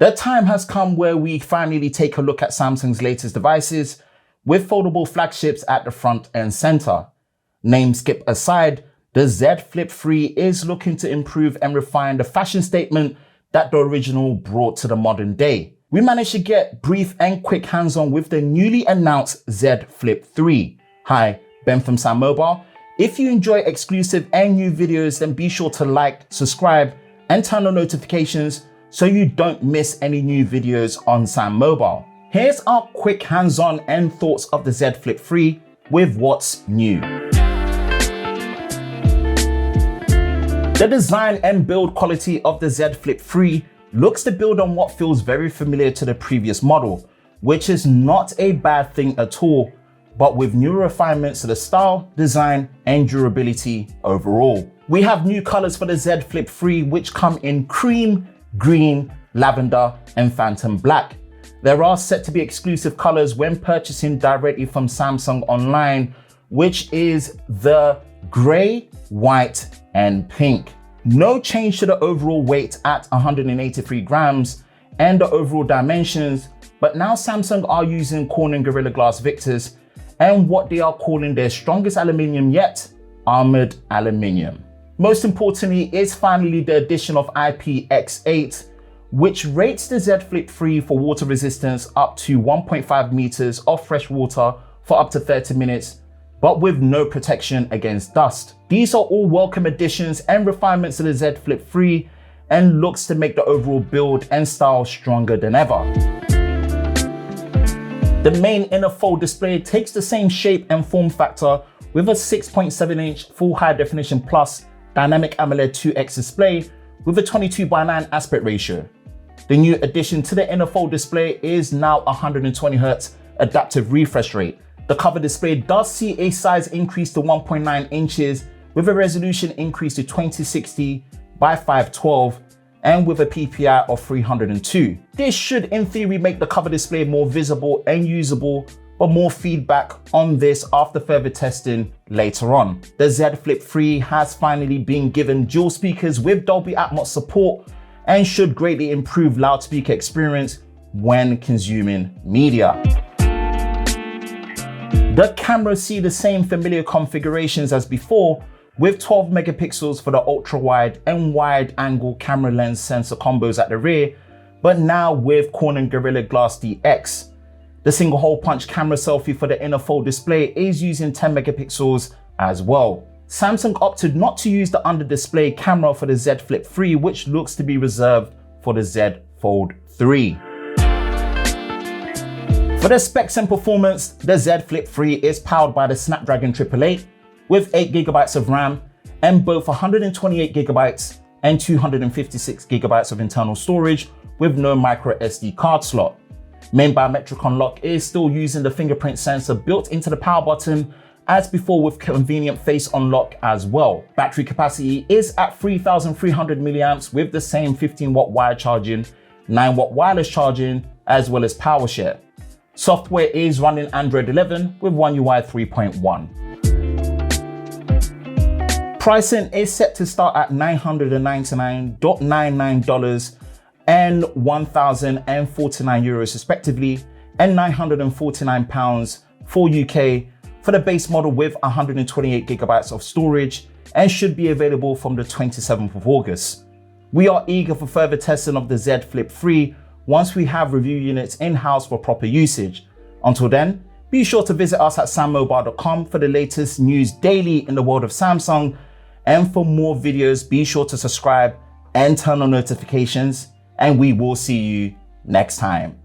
The time has come where we finally take a look at Samsung's latest devices with foldable flagships at the front and center. Name skip aside, the Z Flip 3 is looking to improve and refine the fashion statement that the original brought to the modern day. We managed to get brief and quick hands-on with the newly announced Z Flip 3. Hi, Ben from SamMobile. If you enjoy exclusive and new videos, then be sure to like, subscribe, and turn on notifications so you don't miss any new videos on SamMobile. Here's our quick hands-on and thoughts of the Z Flip 3 with what's new. The design and build quality of the Z Flip 3 looks to build on what feels very familiar to the previous model, which is not a bad thing at all, but with new refinements to the style, design, and durability overall. We have new colors for the Z Flip 3, which come in cream, green, lavender, and phantom black. There are set to be exclusive colors when purchasing directly from Samsung online, which is the gray, white, and pink. No change to the overall weight at 183 grams and the overall dimensions, but now Samsung are using Corning Gorilla Glass Victus and what they are calling their strongest aluminium yet, armored aluminium. Most importantly is finally the addition of IPX8, which rates the Z Flip 3 for water resistance up to 1.5 meters of fresh water for up to 30 minutes, but with no protection against dust. These are all welcome additions and refinements to the Z Flip 3 and looks to make the overall build and style stronger than ever. The main inner fold display takes the same shape and form factor with a 6.7-inch Full High Definition Plus Dynamic AMOLED 2X display with a 22:9 aspect ratio. The new addition to the inner fold display is now 120Hz adaptive refresh rate. The cover display does see a size increase to 1.9 inches with a resolution increase to 2060 by 512 and with a PPI of 302. This should in theory make the cover display more visible and usable, but more feedback on this after further testing later on. The Z Flip 3 has finally been given dual speakers with Dolby Atmos support and should greatly improve loudspeaker experience when consuming media. The cameras see the same familiar configurations as before, with 12 megapixels for the ultra-wide and wide-angle camera lens sensor combos at the rear, but now with Corning Gorilla Glass DX. The single hole punch camera selfie for the inner fold display is using 10 megapixels as well. Samsung opted not to use the under display camera for the Z Flip 3, which looks to be reserved for the Z Fold 3. For the specs and performance, the Z Flip 3 is powered by the Snapdragon 888 with 8GB of RAM and both 128GB and 256GB of internal storage with no micro SD card slot. Main biometric unlock is still using the fingerprint sensor built into the power button as before with convenient face unlock as well. Battery capacity is at 3,300 milliamps with the same 15-watt wire charging, 9-watt wireless charging, as well as power share. Software is running Android 11 with One UI 3.1. Pricing is set to start at $999.99 and €1,049 respectively, and £949 for UK for the base model with 128GB of storage and should be available from the 27th of August. We are eager for further testing of the Z Flip 3 once we have review units in-house for proper usage. Until then, be sure to visit us at sammobile.com for the latest news daily in the world of Samsung, and for more videos be sure to subscribe and turn on notifications, and we will see you next time.